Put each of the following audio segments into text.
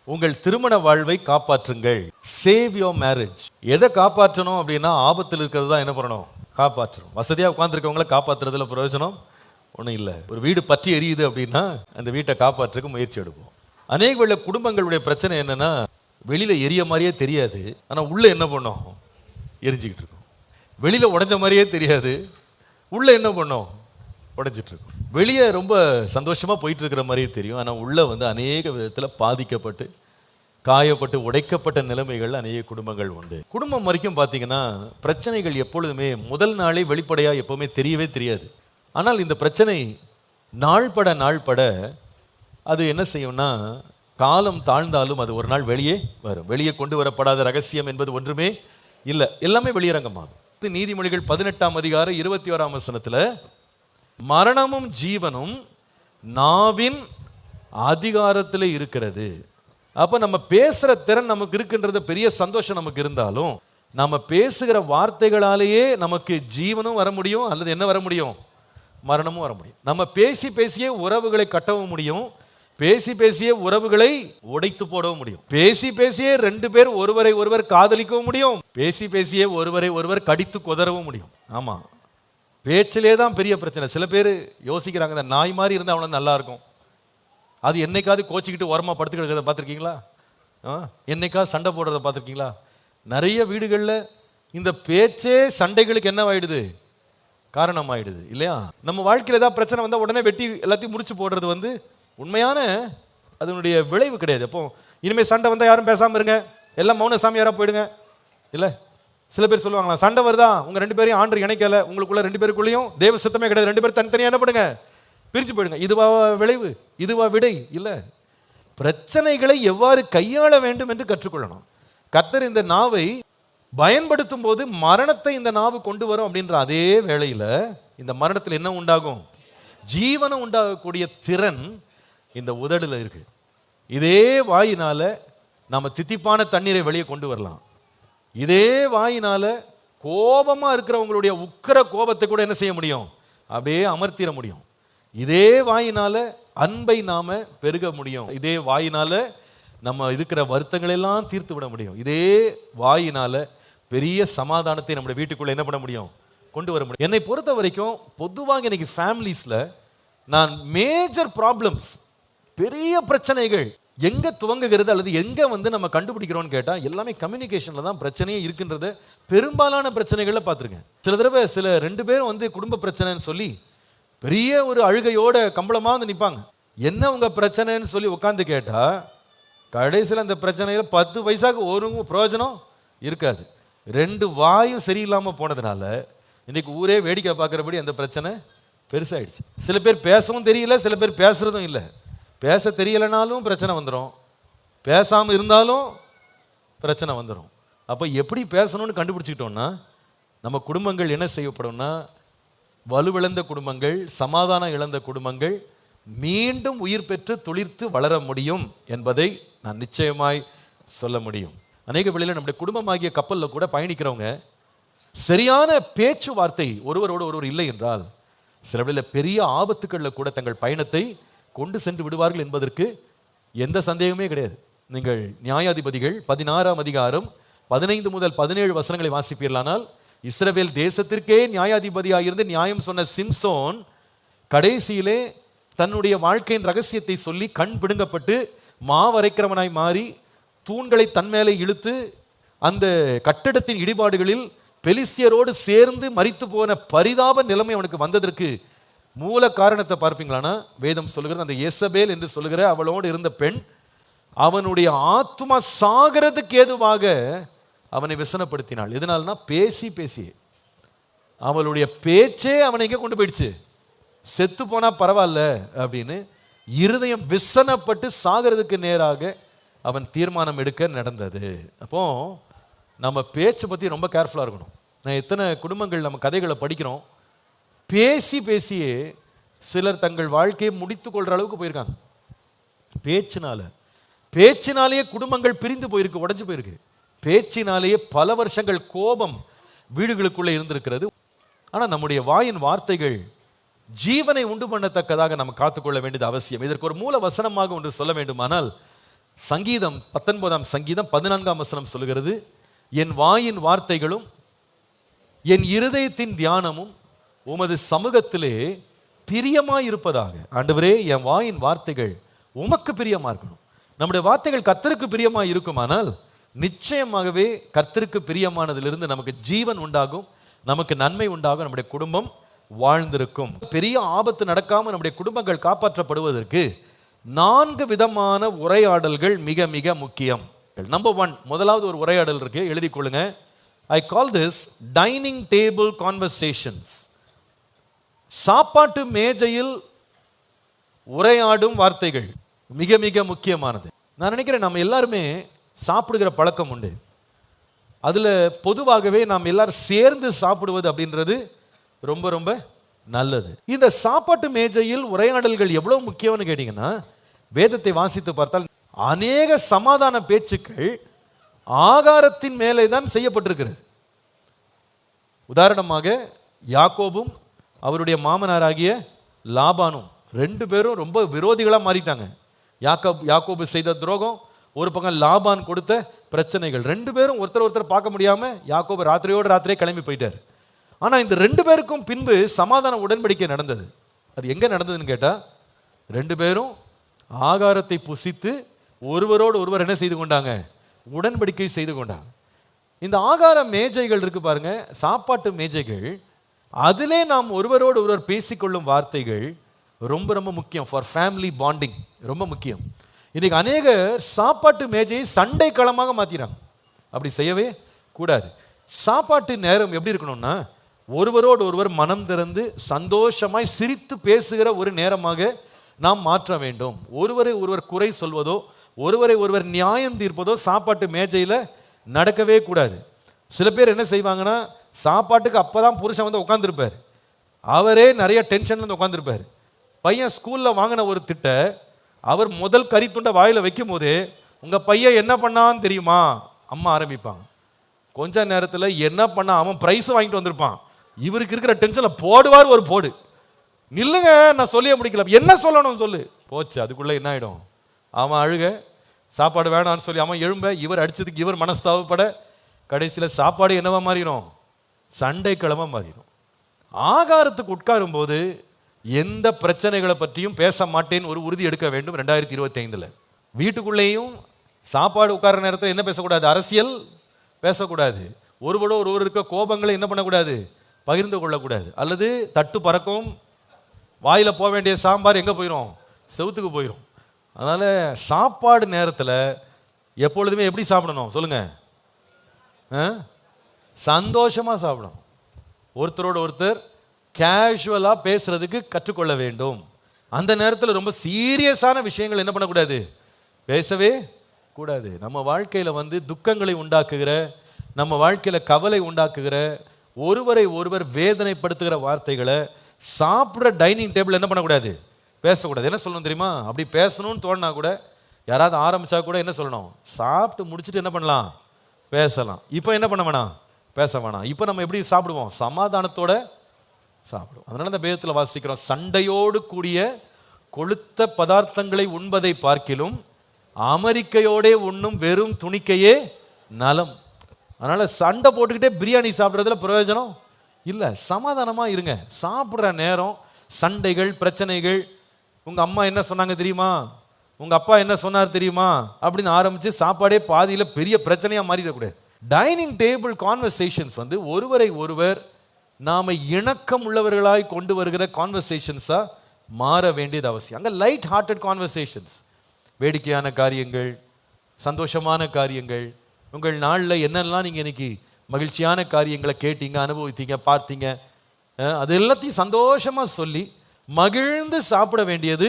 உங்கள் திருமண வாழ்வை காப்பாற்றுங்கள். Save your marriage. எதை காப்பாற்றணும் அப்படின்னா, ஆபத்தில் இருக்கிறது தான் என்ன பண்ணணும், காப்பாற்றணும். வசதியாக உட்காந்துருக்கவங்கள காப்பாற்றுறதுல பிரயோஜனம் ஒன்றும் இல்லை. ஒரு வீடு பற்றி எரியுது அப்படின்னா அந்த வீட்டை காப்பாற்றுறதுக்கு முயற்சி எடுப்போம். அநேக குடும்பங்களுடைய பிரச்சனை என்னன்னா, வெளியில எரிய மாதிரியே தெரியாது, ஆனால் உள்ள என்ன பண்ணோம், எரிஞ்சுக்கிட்டு இருக்கும். வெளியில உடைஞ்ச மாதிரியே தெரியாது, உள்ள என்ன பண்ணோம், உடைஞ்சிட்டு இருக்கும். வெளியே ரொம்ப சந்தோஷமா போயிட்டு இருக்கிற மாதிரியே தெரியும், ஆனால் உள்ள அநேக விதத்தில் பாதிக்கப்பட்டு காயப்பட்டு உடைக்கப்பட்ட நிலைமைகள் அநேக குடும்பங்கள் உண்டு. குடும்பம் வரைக்கும் பார்த்தீங்கன்னா பிரச்சனைகள் எப்பொழுதுமே முதல் நாளே வெளிப்படையாக எப்பவுமே தெரியவே தெரியாது. ஆனால் இந்த பிரச்சனை நாள்பட அது என்ன செய்யும்னா, காலம் தாழ்ந்தாலும் அது ஒரு நாள் வெளியே வரும். வெளியே கொண்டு வரப்படாத ரகசியம் என்பது ஒன்றுமே இல்லை, எல்லாமே வெளியரங்கமாகும். நீதிமொழிகள் 18ஆம் அதிகாரம் 21ஆம் வசனத்துல, மரணமும் ஜீவனும் நாவின் அதிகாரத்தில் இருக்கிறது. அப்ப நம்ம பேசுற திறன் நமக்கு இருக்கின்றது பெரிய சந்தோஷம் நமக்கு இருந்தாலும், நம்ம பேசுகிற வார்த்தைகளாலேயே நமக்கு ஜீவனும் வர முடியும், அல்லது என்ன வர முடியும், மரணமும் வர முடியும். நம்ம பேசியே உறவுகளை கட்டவும் முடியும், பேசியே உறவுகளை உடைத்து போடவும் முடியும். பேசியே 2 பேர் ஒருவரை ஒருவர் காதலிக்கவும் முடியும், பேசியே ஒருவரை ஒருவர் கடித்து கொதறவும் முடியும். ஆமா, பேச்சிலே தான் பெரிய பிரச்சனை. சில பேர் யோசிக்கிறாங்க, இந்த நாய் மாதிரி இருந்தால் அவ்வளோ நல்லா இருக்கும், அது என்னைக்காவது கோச்சிக்கிட்டு ஓரமாக படுத்துக்கிறத பார்த்துருக்கீங்களா? என்னைக்காவது சண்டை போடுறத பார்த்துருக்கீங்களா? நிறைய வீடுகளில் இந்த பேச்சே சண்டைகளுக்கு என்னவாயிடுது, காரணமாயிடுது இல்லையா? நம்ம வாழ்க்கையில் ஏதாவது பிரச்சனை வந்தால் உடனே வெட்டி எல்லாத்தையும் முடிச்சு போடுறது உண்மையான அதனுடைய விளைவு கிடையாது. அப்போ இனிமேல் சண்டை வந்தால் யாரும் பேசாமல் இருங்க, எல்லாம் மௌன சாமியாராக போயிடுங்க இல்லை. சில பேர் சொல்லுவாங்களா, சண்டை வருதா, உங்கள் 2 பேரையும் ஆண்டு இணைக்கல, உங்களுக்குள்ள 2 பேருக்குள்ளேயும் தேவ சித்தமே கிடையாது, 2 பேரும் தனித்தனியாக என்ன பண்ணுங்க, பிரிச்சு போயிடுங்க. இதுவா விளைவு, இதுவா விடை? இல்லை. பிரச்சனைகளை எவ்வாறு கையாள வேண்டும் என்று கற்றுக்கொள்ளணும். கர்த்தர் இந்த நாவை பயன்படுத்தும் போது மரணத்தை இந்த நாவு கொண்டு வரும் அப்படின்ற அதே வேளையில் இந்த மரணத்தில் என்ன உண்டாகும், ஜீவனம் உண்டாகக்கூடிய திறன் இந்த உதடுல இருக்கு. இதே வாயினால நாம தித்திப்பான தண்ணீரை வெளியே கொண்டு வரலாம். இதே வாயினால கோபமா இருக்கிறவங்களுடைய உக்கிர கோபத்தை கூட என்ன செய்ய முடியும், அப்படியே அமர்த்திட முடியும். இதே வாயினால அன்பை நாம பெருக முடியும். இதே வாயினால நம்ம இருக்கிற வருத்தங்கள் எல்லாம் தீர்த்து விட முடியும். இதே வாயினால பெரிய சமாதானத்தை நம்முடைய வீட்டுக்குள்ள என்ன பண்ண முடியும், கொண்டு வர முடியும். என்னை பொறுத்த வரைக்கும் பொதுவாக இன்னைக்கு ஃபேமிலிஸ்ல நான் மேஜர் ப்ராப்ளம்ஸ், பெரிய பிரச்சனைகள் எங்க துவங்குகிறது அல்லது எங்க நம்ம கண்டுபிடிக்கிறோம்னு கேட்டா, எல்லாமே கம்யூனிகேஷன்ல தான் பிரச்சனையே இருக்கின்றத பெரும்பாலான பிரச்சனைகளை பார்த்துருக்கேன். சில தடவை சில 2 பேரும் குடும்ப பிரச்சனைன்னு சொல்லி பெரிய ஒரு அழுகையோட கம்பளமா நிற்பாங்க. என்ன உங்க பிரச்சனைன்னு சொல்லி உட்காந்து கேட்டா, கடைசியில் அந்த பிரச்சனையில 10 பைசாக்கு ஒரு பிரயோஜனம் இருக்காது. 2 வாயும் சரியில்லாம போனதுனால இன்னைக்கு ஊரே வேடிக்கை பார்க்கிறபடி அந்த பிரச்சனை பெருசாயிடுச்சு. சில பேர் பேசவும் தெரியல, சில பேர் பேசுறதும் இல்லை. பேச தெரியலைனாலும் பிரச்சனை வந்துடும், பேசாமல் இருந்தாலும் பிரச்சனை வந்துடும். அப்போ எப்படி பேசணும்னு கண்டுபிடிச்சிக்கிட்டோம்னா, நம்ம குடும்பங்கள் என்ன செய்யப்படும்னா, வலுவிழந்த குடும்பங்கள், சமாதானம் இழந்த குடும்பங்கள் மீண்டும் உயிர் பெற்று துளிர்த்து வளர முடியும் என்பதை நான் நிச்சயமாய் சொல்ல முடியும். அநேக வேளையில் நம்முடைய குடும்பமாகிய கப்பலில் கூட பயணிக்கிறவங்க சரியான பேச்சுவார்த்தை ஒருவரோடு ஒருவர் இல்லை என்றால் சில வேளையில் பெரிய ஆபத்துக்களில் கூட தங்கள் பயணத்தை கொண்டு சென்று விடுவார்கள் என்பதற்கு எந்த சந்தேகமே கிடையாது. நீங்கள் நியாயாதிபதிகள் 16ஆம் அதிகாரம் 15 முதல் 17 வசனங்களை வாசிப்பீர்களானால், இஸ்ரவேல் தேசத்திற்கே நியாயாதிபதியாக இருந்து நியாயம் சொன்ன சிம்சோன் கடைசியிலே தன்னுடைய வாழ்க்கையின் ரகசியத்தை சொல்லி கண் பிடுங்கப்பட்டு மாவரைக்கிறவனாய் மாறி தூண்களை தன்மேலே இழுத்து அந்த கட்டிடத்தின் இடிபாடுகளில் பெலிஸ்தியரோடு சேர்ந்து மரித்து போன பரிதாப நிலைமை அவனுக்கு வந்ததற்கு மூல காரணத்தை பார்ப்பீங்களானா, வேதம் சொல்லுகிறது அந்த யேசபேல் என்று சொல்லுகிற அவளோடு இருந்த பெண் அவனுடைய ஆத்துமா சாகிறதுக்கு ஏதுவாக அவனை விசனப்படுத்தினாள். எதனால்னா பேசி அவளுடைய பேச்சே அவனை எங்கே கொண்டு போயிடுச்சு, செத்து போனா பரவாயில்ல அப்படின்னு இருதயம் விசனப்பட்டு சாகிறதுக்கு நேராக அவன் தீர்மானம் எடுக்க நடந்தது. அப்போ நம்ம பேச்சை பற்றி ரொம்ப கேர்ஃபுல்லாக இருக்கணும். நான் எத்தனை குடும்பங்கள் நம்ம கதைகளை படிக்கிறோம், பேசியே சிலர் தங்கள் வாழ்க்கையை முடித்து கொள்கிற அளவுக்கு போயிருக்காங்க. பேச்சினாலேயே குடும்பங்கள் பிரிந்து போயிருக்கு, உடைஞ்சு போயிருக்கு. பேச்சினாலேயே பல வருஷங்கள் கோபம் வீடுகளுக்குள்ளே இருந்திருக்கிறது. ஆனால் நம்முடைய வாயின் வார்த்தைகள் ஜீவனை உண்டு பண்ணத்தக்கதாக நம்ம காத்துக்கொள்ள வேண்டியது அவசியம். இதற்கு ஒரு மூல வசனமாக ஒன்று சொல்ல வேண்டுமானால், சங்கீதம் 19 சங்கீதம் 14 சொல்லுகிறது, என் வாயின் வார்த்தைகளும் என் இருதயத்தின் தியானமும் உமது சமூகத்திலே பிரியமாயிருப்பதாக. ஆண்டவரே, என் வாயின் வார்த்தைகள் உமக்கு பிரியமா இருக்கணும். நம்முடைய வார்த்தைகள் கர்த்தருக்கு பிரியமா இருக்குமானால் நிச்சயமாகவே கர்த்தருக்கு பிரியமானதிலிருந்து நமக்கு ஜீவன் உண்டாகும், நமக்கு நன்மை உண்டாகும், நம்முடைய குடும்பம் வாழ்ந்திருக்கும். பெரிய ஆபத்து நடக்காம நம்முடைய குடும்பங்கள் காப்பாற்றப்படுவதற்கு 4 விதமான உரையாடல்கள் மிக மிக முக்கியம். நம்பர் 1, முதலாவது ஒரு உரையாடல் இருக்கு, எழுதிக் கொள்ளுங்க. I call this dining table conversations. சாப்பாட்டு மேஜையில் உரையாடும் வார்த்தைகள் மிக மிக முக்கியமானது. நான் நினைக்கிறேன் நம்ம எல்லாருமே சாப்பிடுகிற பழக்கம் உண்டு. அதுல பொதுவாகவே நாம் எல்லாரும் சேர்ந்து சாப்பிடுவது அப்படின்றது ரொம்ப ரொம்ப நல்லது. இந்த சாப்பாட்டு மேஜையில் உரையாடல்கள் எவ்வளவு முக்கியம்னு கேட்டீங்கன்னா, வேதத்தை வாசித்து பார்த்தால் அநேக சமாதான பேச்சுக்கள் ஆகாரத்தின் மேலே தான் செய்யப்பட்டிருக்கிறது. உதாரணமாக யாக்கோபும் அவருடைய மாமனாராகிய லாபானும் 2 பேரும் ரொம்ப விரோதிகளாக மாறிட்டாங்க. யாக்கோபு செய்த துரோகம், ஒரு பக்கம் லாபான் கொடுத்த பிரச்சனைகள். 2 பேரும் ஒருத்தர் பார்க்க முடியாம யாக்கோபு ராத்திரியே கிளம்பி போயிட்டார். ஆனா இந்த 2 பேருக்கும் பின்பு சமாதான உடன்படிக்கை நடந்தது. அது எங்க நடந்ததுன்னு கேட்டா, 2 பேரும் ஆகாரத்தை புசித்து ஒருவரோடு ஒருவர் என்ன செய்து கொண்டாங்க, உடன்படிக்கை செய்து கொண்டாங்க. இந்த ஆகார மேஜைகள் இருக்கு பாருங்க, சாப்பாட்டு மேஜைகள், அதிலே நாம் ஒருவரோடு ஒருவர் பேசிக்கொள்ளும் வார்த்தைகள் ரொம்ப ரொம்ப முக்கியம். ஃபார் ஃபேமிலி பாண்டிங் ரொம்ப முக்கியம். இன்னைக்கு அநேகர் சாப்பாட்டு மேஜையை சண்டை களமாக மாத்திறாங்க. அப்படி செய்யவே கூடாது. சாப்பாட்டு நேரம் எப்படி இருக்கணும்னா, ஒருவரோடு ஒருவர் மனம் திறந்து சந்தோஷமாய் சிரித்து பேசுகிற ஒரு நேரமாக நாம் மாற்ற வேண்டும். ஒருவரை ஒருவர் குறை சொல்வதோ ஒருவரை ஒருவர் நியாயம் தீர்ப்பதோ சாப்பாட்டு மேஜையில் நடக்கவே கூடாது. சில பேர் என்ன செய்வாங்கன்னா, சாப்பாட்டுக்கு அப்பதான் புருஷன் வந்து உட்காந்துருப்பார், அவரே நிறைய டென்ஷன்ல வந்து உட்காந்துருப்பார். பையன் ஸ்கூல்ல வாங்கின ஒரு திட்ட அவர் முதல் கறித்துண்டை வாயில வைக்கும் போதே, உங்க பையன் என்ன பண்ணான்னு தெரியுமா அம்மா ஆரம்பிப்பாங்க. கொஞ்ச நேரத்தில் என்ன பண்ணா, அவன் பிரைஸ் வாங்கிட்டு வந்திருப்பான், இவருக்கு இருக்கிற டென்ஷன்ல போடுவார் ஒரு போடு. நில்லுங்க, நான் சொல்லியே முடிக்கல, என்ன சொல்லணும் சொல்லு. போச்சு, அதுக்குள்ள என்ன ஆயிடும், அவன் அழுக, சாப்பாடு வேணான்னு சொல்லி அவன் எழும்ப, இவர் அடிச்சதுக்கு இவர் மனஸ்தாபப்பட, கடைசியில் சாப்பாடு என்னவா மாறிடும், சண்டை கிழமை மாறிடும். ஆகாரத்துக்கு உட்காரும் போது எந்த பிரச்சனைகளை பற்றியும் பேச மாட்டேன்னு ஒரு உறுதி எடுக்க வேண்டும். 2025 வீட்டுக்குள்ளேயும் சாப்பாடு உட்கார நேரத்தில் என்ன பேசக்கூடாது, அரசியல் பேசக்கூடாது. ஒருவரோட ஒருவர் இருக்க கோபங்களை என்ன பண்ணக்கூடாது, பகிர்ந்து கொள்ளக்கூடாது. அல்லது தட்டு பறக்கும், வாயில போக வேண்டிய சாம்பார் எங்க போயிடும், செவுத்துக்கு போயிடும். அதனால சாப்பாடு நேரத்தில் எப்பொழுதுமே எப்படி சாப்பிடணும் சொல்லுங்க, சந்தோஷமா சாப்பிடணும். ஒருத்தரோட ஒருத்தர் கேஷுவலா பேசுறதுக்கு கற்றுக்கொள்ள வேண்டும். அந்த நேரத்தில் ரொம்ப சீரியஸான விஷயங்கள் என்ன பண்ணக்கூடாது, பேசவே கூடாது. நம்ம வாழ்க்கையில வந்து துக்கங்களை உண்டாக்குகிற, நம்ம வாழ்க்கையில கவலை உண்டாக்குகிற, ஒருவரை ஒருவர் வேதனைப்படுத்துகிற வார்த்தைகளை சாப்பிட்ற டைனிங் டேபிள் என்ன பண்ணக்கூடாது, பேசக்கூடாது. என்ன சொல்லணும் தெரியுமா, அப்படி பேசணும்னு தோணுனா கூட, யாராவது ஆரம்பிச்சா கூட என்ன சொல்லணும், சாப்பிட்டு முடிச்சுட்டு என்ன பண்ணலாம், பேசலாம். இப்போ என்ன பண்ண வேணாம், பேச வேணாம். இப்போ நம்ம எப்படி சாப்பிடுவோம், சமாதானத்தோட சாப்பிடுவோம். அதனால இந்த வேதத்தில் வாசிக்கிறோம், சண்டையோடு கூடிய கொழுத்த பதார்த்தங்களை உண்பதை பார்க்கிலும் அமெரிக்கையோடே உண்ணும் வெறும் துணிக்கையே நலம். அதனால சண்டை போட்டுக்கிட்டே பிரியாணி சாப்பிட்றதுல பிரயோஜனம் இல்லை. சமாதானமா இருங்க. சாப்பிட்ற நேரம் சண்டைகள், பிரச்சனைகள், உங்க அம்மா என்ன சொன்னாங்க தெரியுமா, உங்க அப்பா என்ன சொன்னார் தெரியுமா அப்படின்னு ஆரம்பிச்சு சாப்பாடே பாதியில பெரிய பிரச்சனையா மாறிடக்கூடாது. டைனிங் டேபிள் கான்வர்சேஷன்ஸ் வந்து ஒருவரை ஒருவர் நாம இணக்கம் உள்ளவர்களாய் கொண்டு வருகிற கான்வர்சேஷன்ஸா மாற வேண்டியது அவசியம். அங்க லைட் ஹார்ட்டட் கான்வர்சேஷன்ஸ், வேடிக்கையான காரியங்கள், சந்தோஷமான காரியங்கள், உங்கள் நாளில் என்னெல்லாம் நீங்கள் இன்னைக்கு மகிழ்ச்சியான காரியங்களை கேட்டீங்க, அனுபவித்தீங்க, பார்த்தீங்க, அது எல்லாத்தையும் சந்தோஷமாக சொல்லி மகிழ்ந்து சாப்பிட வேண்டியது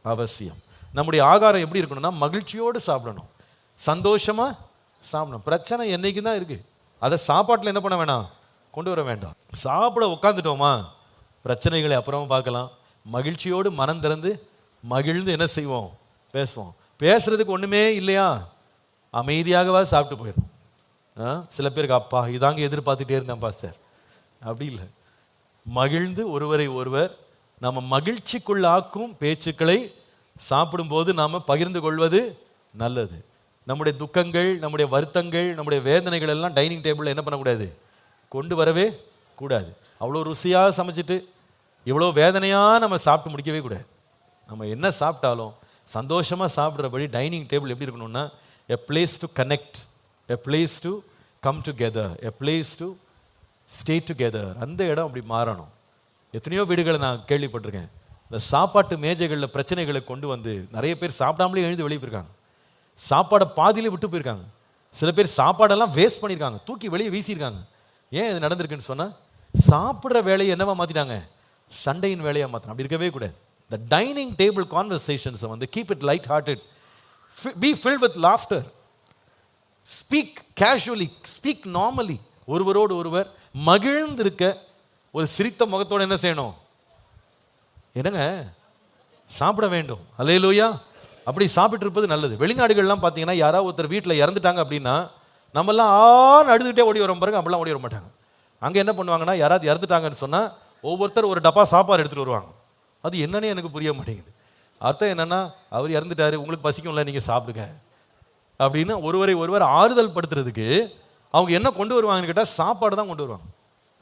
அவசியம். நம்முடைய ஆகாரம் எப்படி இருக்கணும்னா, மகிழ்ச்சியோடு சாப்பிடணும், சந்தோஷமாக சாப்பிடணும். பிரச்சனை என்னைக்கு தான் இருக்குது, அதை சாப்பாட்டில் என்ன பண்ண வேணாம், கொண்டு வர வேண்டாம். சாப்பிட உட்காந்துட்டோமா, பிரச்சனைகளை அப்புறமா பார்க்கலாம். மகிழ்ச்சியோடு மனம் திறந்து மகிழ்ந்து என்ன செய்வோம், பேசுவோம். பேசுறதுக்கு ஒன்றுமே இல்லையா, அமைதியாகவா சாப்பிட்டு போயிடணும். சில பேருக்கு அப்பா இதாங்க எதிர்பார்த்துட்டே இருந்தேன் பாஸ்டர், அப்படி இல்லை. மகிழ்ந்து ஒருவரை ஒருவர் நம்ம மகிழ்ச்சிக்குள்ளாக்கும் பேச்சுக்களை சாப்பிடும்போது நாம் பகிர்ந்து கொள்வது நல்லது. நம்முடைய துக்கங்கள், நம்முடைய வருத்தங்கள், நம்முடைய வேதனைகள் எல்லாம் டைனிங் டேபிளில் என்ன பண்ணக்கூடாது, கொண்டு வரவே கூடாது. அவ்வளோ ருசியாக சமைச்சிட்டு இவ்வளோ வேதனையாக நம்ம சாப்பிட்டு முடிக்கவே கூடாது. நம்ம என்ன சாப்பிட்டாலும் சந்தோஷமாக சாப்பிட்றபடி டைனிங் டேபிள் எப்படி இருக்கணும்னா, எ place to connect, a place to come together, a place to stay together. அந்த இடம் அப்படி மாறணும். எத்தனையோ வீடுகளை நான் கேள்விப்பட்டிருக்கேன். இந்த சாப்பாட்டு மேஜைகளில் பிரச்சனைகளை கொண்டு வந்து நிறைய பேர் சாப்பிடாமலே எழுந்து வெளியே போயிருக்காங்க. சாப்பாடை பாதியிலே விட்டு போயிருக்காங்க. சில பேர் சாப்பாடெல்லாம் வேஸ்ட் பண்ணியிருக்காங்க, தூக்கி வெளியே வீசியிருக்காங்க. ஏன் இது நடந்திருக்குன்னு சொன்னால், சாப்பிட்ற வேலையை என்னவா மாற்றிட்டாங்க, சண்டையின் வேலையாக மாற்றினா. அப்படி இருக்கவே கூடாது. இந்த டைனிங் டேபிள் கான்வர்சேஷன்ஸை வந்து keep it light hearted, be filled with laughter, speak casually, speak normally. ஒருவரோடு ஒருவர் மகிழ்ந்திருக்க ஒரு சிரித்த முகத்தோடு என்ன செய்யணும், என்னங்க சாப்பிட வேண்டும். அல்லேலூயா. அப்படி சாப்பிட்டு இருப்பது நல்லது. வெளிநாடுகள்லாம் பார்த்தீங்கன்னா யாராவது ஒருத்தர் வீட்டில் இறந்துட்டாங்க அப்படின்னா நம்மெல்லாம் அழுதுகிட்டே ஓடி வரோம் பாருங்க, அப்படிலாம் ஓடி வர மாட்டாங்க. அங்கே என்ன பண்ணுவாங்கன்னா, யாராவது இறந்துட்டாங்கன்னு சொன்னால் ஒவ்வொருத்தர் ஒரு டப்பா சாப்பாடு எடுத்துகிட்டு வருவாங்க. அது என்னன்னே எனக்கு புரிய மாட்டேங்குது. அர்த்தம் என்னன்னா, அவர் இறந்துட்டாரு, உங்களுக்கு பசிக்கும்ல, நீங்கள் சாப்பிடுங்க அப்படின்னு ஒருவரை ஒருவர் ஆறுதல் படுத்துறதுக்கு அவங்க என்ன கொண்டு வருவாங்கன்னு கேட்டால் சாப்பாடு தான் கொண்டு வருவாங்க.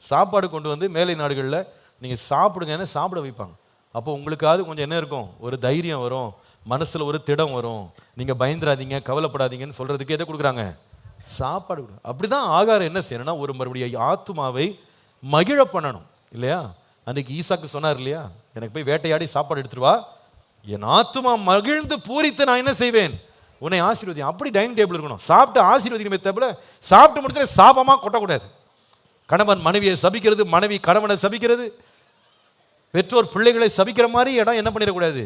சாப்பாடு கொண்டு வந்து மேலை நாடுகளில் நீங்கள் சாப்பிடுங்கன்னு சாப்பிட வைப்பாங்க. அப்போ உங்களுக்காவது கொஞ்சம் என்ன இருக்கும், ஒரு தைரியம் வரும், மனசில் ஒரு திடம் வரும். நீங்கள் பயந்துராதீங்க, கவலைப்படாதீங்கன்னு சொல்கிறதுக்கு எதை கொடுக்குறாங்க, சாப்பாடு கொடுங்க. அப்படி தான் ஆகாரம் என்ன செய்யணும்னா, ஒரு மறுபடியும் ஆத்துமாவை மகிழ பண்ணணும் இல்லையா. அன்றைக்கி ஈசாக்கு சொன்னார் இல்லையா, எனக்கு போய் வேட்டையாடி சாப்பாடு எடுத்துருவா, என் ஆத்துமா மகிழ்ந்து பூரித்து நான் என்ன செய்வேன், உன்னை ஆசீர்வதி. அப்படி டைனிங் டேபிள் இருக்கணும். சாப்பிட்டு ஆசீர்வதிக்குமே தவிர சாப்பிட்டு முடிச்சு சாபமாக கொட்டக்கூடாது. கணவன் மனைவியை சபிக்கிறது, மனைவி கணவனை சபிக்கிறது, பெற்றோர் பிள்ளைகளை சபிக்கிற மாதிரி இடம் என்ன பண்ணிடக்கூடாது,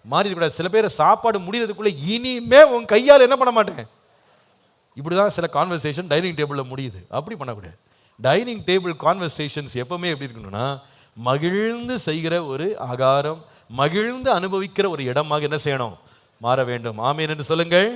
மாறிடக்கூடாது. சில பேர் சாப்பாடு முடிகிறதுக்குள்ளே இனிமே உன் கையால் என்ன பண்ண மாட்டேன், இப்படிதான் சில கான்வர்சேஷன் டைனிங் டேபிளில் முடியுது. அப்படி பண்ணக்கூடாது. டைனிங் டேபிள் கான்வர்சேஷன்ஸ் எப்பவுமே எப்படி இருக்கணும்னா, மகிழ்ந்து செய்கிற ஒரு ஆகாரம், மகிழ்ந்து அனுபவிக்கிற ஒரு இடமாக என்ன செய்யணும், மாற வேண்டும். ஆமென் என்று சொல்லுங்கள்.